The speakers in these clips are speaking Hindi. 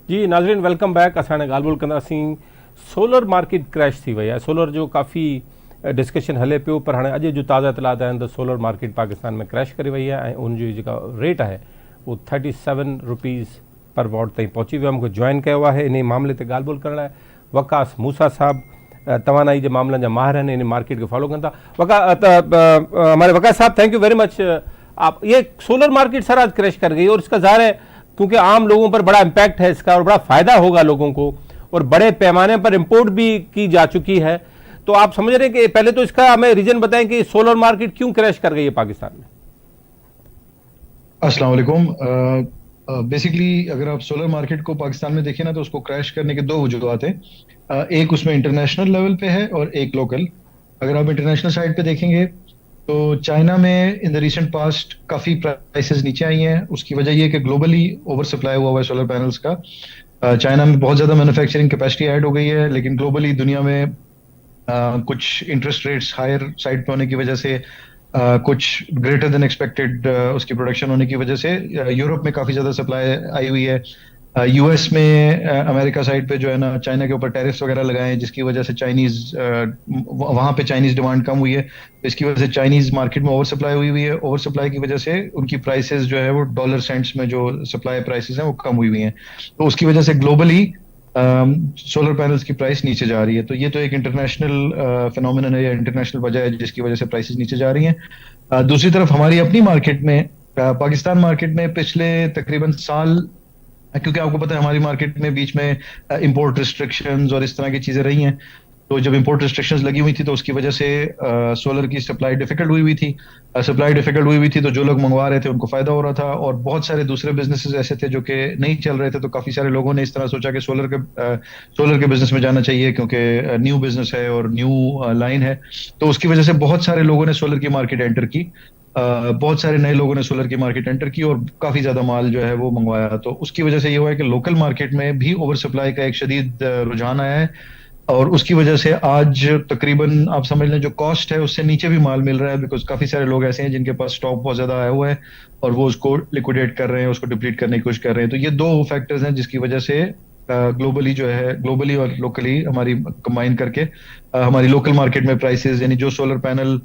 जी नाज़रीन वेलकम बैक। असां ॻाल्हि कंदासीं सोलर मार्केट क्रैश थी वई आहे। सोलर जो काफ़ी डिस्कशन हले पियो, पर हाणे अॼु जो ताज़ा इतलात आहिनि त सोलर मार्केट पाकिस्तान में क्रैश करे वई आहे ऐं उनजी जेका रेट आहे वो 37 रुपीज़ पर वॉट ताईं पहुची वियो आहे। मूंखे जॉइन कयो आहे इन मामले ते ॻाल्हि ॿोल करण लाइ वकास मूसा साहब, तवानाई जे मामलनि जा माहिर आहिनि, इन मार्केट खे फॉलो कनि था। हमारे वकास साहब, थैंक यू वेरी मच। आप ये सोलर मार्केट सर आज क्रैश कर गई और इसका ज़ाहिर है क्योंकि आम लोगों पर बड़ा इम्पैक्ट है इसका और बड़ा फ़ायदा होगा लोगों को, और बड़े पैमाने पर इंपोर्ट भी की जा चुकी है। तो आप समझ रहे हैं कि पहले तो इसका हमें रीजन बताएं कि सोलर मार्केट क्यों क्रैश कर गई है पाकिस्तान में। अस्सलाम वालेकुम। बेसिकली अगर आप सोलर मार्केट को पाकिस्तान में देखें ना, तो उसको क्रैश करने के दो वजूहत हैं। एक उसमें इंटरनेशनल लेवल पे है और एक लोकल। अगर आप इंटरनेशनल साइड पे देखेंगे तो चाइना में इन द रिसेंट पास्ट काफ़ी प्राइसेस नीचे आई हैं। उसकी वजह ये है कि ग्लोबली ओवर सप्लाई हुआ है सोलर पैनल्स का। चाइना में बहुत ज़्यादा मैन्युफैक्चरिंग कैपेसिटी ऐड हो गई है, लेकिन ग्लोबली दुनिया में कुछ इंटरेस्ट रेट्स हायर साइड पे होने की वजह से, कुछ ग्रेटर देन एक्सपेक्टेड उसकी प्रोडक्शन होने की वजह से यूरोप में काफ़ी ज़्यादा सप्लाई आई हुई है। यूएस में अमेरिका साइड पे जो है ना, चाइना के ऊपर टैरिफ्स वगैरह लगाए हैं, जिसकी वजह से चाइनीज वहाँ पे चाइनीज डिमांड कम हुई है। तो इसकी वजह से चाइनीज मार्केट में ओवर सप्लाई हुई है। ओवर सप्लाई की वजह से उनकी प्राइसेस जो है वो डॉलर सेंट्स में जो सप्लाई प्राइसेस हैं वो कम हुई हैं। तो उसकी वजह से ग्लोबली सोलर पैनल्स की प्राइस नीचे जा रही है। तो ये तो एक इंटरनेशनल फिनोमिनन है या इंटरनेशनल वजह है जिसकी वजह से प्राइसेस नीचे जा रही हैं। दूसरी तरफ हमारी अपनी मार्केट में, पाकिस्तान मार्केट में पिछले तकरीबन साल, क्योंकि आपको पता है हमारी मार्केट में बीच में इंपोर्ट रिस्ट्रिक्शंस और इस तरह की चीजें रही हैं। तो जब इंपोर्ट रिस्ट्रिक्शंस लगी हुई थी तो उसकी वजह से सोलर की सप्लाई डिफिकल्ट हुई थी। सप्लाई डिफिकल्ट हुई थी तो जो लोग मंगवा रहे थे उनको फायदा हो रहा था, और बहुत सारे दूसरे बिजनेसेस ऐसे थे जो कि नहीं चल रहे थे। तो काफी सारे लोगों ने इस तरह सोचा कि सोलर के बिजनेस में जाना चाहिए, क्योंकि न्यू बिजनेस है और न्यू लाइन है। तो उसकी वजह से बहुत सारे लोगों ने सोलर की मार्केट एंटर की। बहुत सारे नए लोगों ने सोलर की मार्केट एंटर की और काफी ज्यादा माल जो है वो मंगवाया। तो उसकी वजह से ये हुआ है कि लोकल मार्केट में भी ओवर सप्लाई का एक शदीद रुझान आया है, और उसकी वजह से आज तकरीबन आप समझ लें जो कॉस्ट है उससे नीचे भी माल मिल रहा है, बिकॉज काफी सारे लोग ऐसे हैं जिनके पास स्टॉक बहुत ज्यादा आया हुआ है और वो उसको लिक्विडेट कर रहे हैं, उसको डिप्लीट करने की कोशिश कर रहे हैं। तो ये दो फैक्टर्स हैं जिसकी वजह से ग्लोबली जो है, ग्लोबली और लोकली हमारी कंबाइन करके हमारी लोकल मार्केट में प्राइसेस, यानी जो सोलर पैनल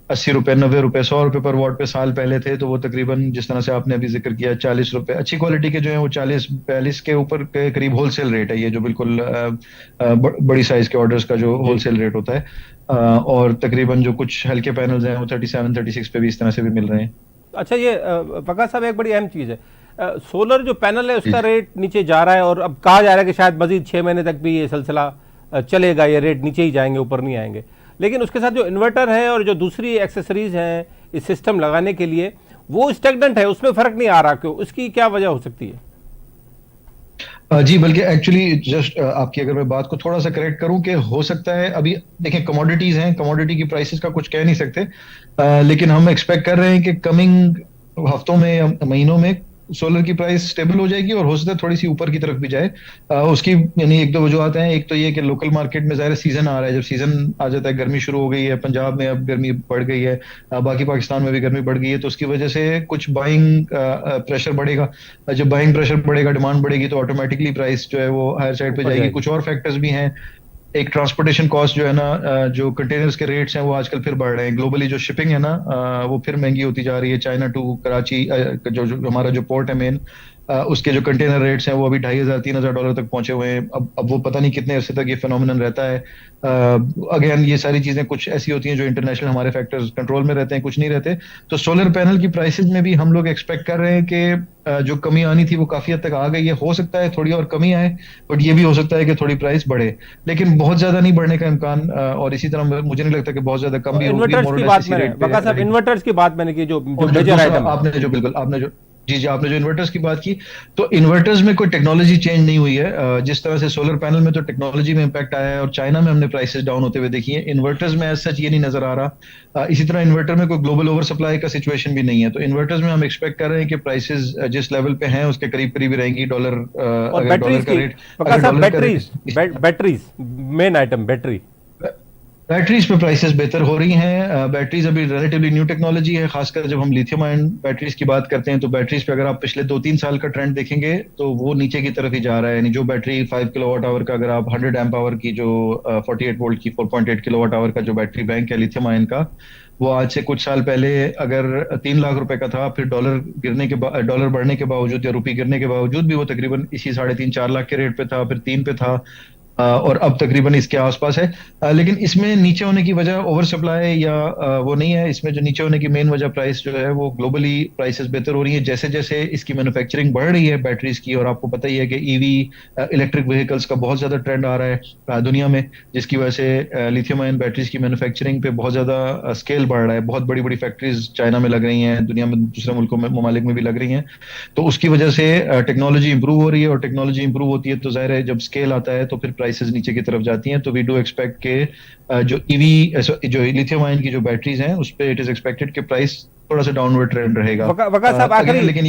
80 रुपए, 90 रुपए, 100 रुपए पर वॉट पे साल पहले थे, तो वो तकरीबन जिस तरह से आपने अभी जिक्र किया 40 रुपए, अच्छी क्वालिटी के जो है वो 40-42 के ऊपर के करीब होलसेल रेट है। ये जो बिल्कुल बड़ी साइज के ऑर्डर्स का जो होलसेल रेट होता है। और तकरीबन जो कुछ हल्के पैनल्स हैं वो 37-36 पे भी इस तरह से भी मिल रहे हैं। अच्छा, ये वकास साहब एक बड़ी अहम चीज़ है, सोलर जो पैनल है उसका जी। रेट नीचे जा रहा है और अब कहा जा रहा है कि शायद मजीद 6 महीने तक भी ये सिलसिला चलेगा, ये रेट नीचे ही जाएंगे, ऊपर नहीं आएंगे। लेकिन उसके साथ जो इन्वर्टर है और जो दूसरी एक्सेसरीज हैं इस सिस्टम लगाने के लिए, वो स्टेगनेंट है, उसमें फ़र्क नहीं आ रहा। क्यों? उसकी क्या वजह हो सकती है? जी, बल्कि एक्चुअली जस्ट आपकी अगर मैं बात को थोड़ा सा करेक्ट करूं कि हो सकता है, अभी देखें कमोडिटीज हैं, कमोडिटी की प्राइसेस का कुछ कह नहीं सकते, लेकिन हम एक्सपेक्ट कर रहे हैं कि कमिंग हफ्तों में या महीनों में सोलर की प्राइस स्टेबल हो जाएगी और हो सकता है थोड़ी सी ऊपर की तरफ भी जाए। उसकी यानी एक दो वजूहत हैं। एक तो ये कि लोकल मार्केट में ज़ाहिर सीजन आ रहा है, जब सीजन आ जाता है, गर्मी शुरू हो गई है, पंजाब में अब गर्मी बढ़ गई है, बाकी पाकिस्तान में भी गर्मी बढ़ गई है, तो उसकी वजह से कुछ बाइंग प्रेशर बढ़ेगा। जब बाइंग प्रेशर बढ़ेगा, डिमांड बढ़ेगी, तो ऑटोमेटिकली प्राइस जो है वो हायर साइड पे ऊपर जाएगी। जाएगी। कुछ और फैक्टर्स भी हैं। एक ट्रांसपोर्टेशन कॉस्ट जो है ना, जो कंटेनर्स के रेट्स हैं वो आजकल फिर बढ़ रहे हैं। ग्लोबली जो शिपिंग है ना, वो फिर महंगी होती जा रही है। चाइना टू कराची, जो हमारा जो पोर्ट है मेन, उसके जो कंटेनर रेट्स हैं वो अभी $2,500-3,000 तक पहुंचे हुए हैं। अब वो पता नहीं कितने अरसे तक ये फिनोमिनन रहता है। अगेन ये सारी चीजें कुछ ऐसी होती हैं जो इंटरनेशनल हमारे फैक्टर्स कंट्रोल में रहते हैं, कुछ नहीं रहते। तो सोलर पैनल की प्राइसेस में भी हम लोग एक्सपेक्ट कर रहे हैं कि जो कमी आनी थी वो काफी हद तक आ गई है। हो सकता है थोड़ी और कमी आए, बट ये भी हो सकता है कि थोड़ी प्राइस बढ़े, लेकिन बहुत ज्यादा नहीं बढ़ने का इम्कान, और इसी तरह मुझे नहीं लगता कि बहुत ज्यादा कम भी होगी। इन्वर्टर्स मोर की और लेस बात इसी मैंने, रेट पे वकास साहब रहेगी। इन्वर्टर्स की बात मैंने की, जो जो और जो मेजर दूसरा आइटम है। आपने जो बिल्कुल आपने जो जी जी आपने जो इन्वर्टर्स की बात की, तो इन्वर्टर्स में कोई टेक्नोलॉजी चेंज नहीं हुई है। जिस तरह से सोलर पैनल में तो टेक्नोलॉजी में इम्पैक्ट आया है और चाइना में हमने प्राइसेस डाउन होते हुए देखी है, इन्वर्टर्स में एज सच ये नहीं नजर आ रहा। इसी तरह इन्वर्टर में कोई ग्लोबल ओवर सप्लाई का सिचुएशन भी नहीं है। तो इन्वर्टर्स में हम एक्सपेक्ट कर रहे हैं कि प्राइसेस जिस लेवल पे हैं उसके करीब करीब ही रहेंगी। डॉलर, और अगर डॉलर बैटरीज का की, रेट, वकास अगर साहब डॉलर का rate batteries main item battery. Batteries पे प्राइसेस बेहतर हो रही हैं। बैटरीज अभी रिलेटिवली न्यू टेक्नोलॉजी है, खासकर जब हम लिथियम आयन बैटरीज की बात करते हैं तो बैटरीज पे अगर आप पिछले 2-3 साल का ट्रेंड देखेंगे तो वो नीचे की तरफ ही जा रहा है। यानी जो बैटरी 5 किलोवाट आवर का, अगर आप 100 एम्प आवर की जो 48 वोल्ट की 4.8 किलोवाट आवर का जो बैटरी बैंक है लिथियम आयन का, वो आज से कुछ साल पहले अगर 3 लाख रुपए का था, फिर डॉलर बढ़ने के बावजूद या रुपये गिरने के बावजूद भी वो तकरीबन इसी 3.5-4 लाख के रेट पे था, फिर 3 पे था। और अब तकरीबन इसके आसपास है। लेकिन इसमें नीचे होने की वजह ओवर सप्लाई या वो नहीं है। इसमें जो नीचे होने की मेन वजह प्राइस जो है वो ग्लोबली प्राइसेस बेहतर हो रही है जैसे जैसे इसकी मैन्युफैक्चरिंग बढ़ रही है बैटरीज की। और आपको पता ही है कि ईवी इलेक्ट्रिक व्हीकल्स का बहुत ज्यादा ट्रेंड आ रहा है दुनिया में, जिसकी वजह से लिथियम आयन बैटरीज की मैन्युफैक्चरिंग पे बहुत ज्यादा स्केल बढ़ रहा है। बहुत बड़ी बड़ी फैक्ट्रीज चाइना में लग रही हैं, दुनिया में दूसरे मुल्कों में, ममालिक में भी लग रही हैं। तो उसकी वजह से टेक्नोलॉजी इंप्रूव हो रही है, और टेक्नोलॉजी इंप्रूव होती है तो जाहिर है जब स्केल आता है तो फिर प्राइसेस नीचे की तरफ जाती हैं। तो वी डू एक्सपेक्ट के जो ईवी जो लिथियम आयन की जो बैटरीज हैं उस पे इट इज एक्सपेक्टेड कि प्राइस थोड़ा सा डाउनवर्ड ट्रेंड रहेगा। वका साहब, अगेन आखिरी लेकिन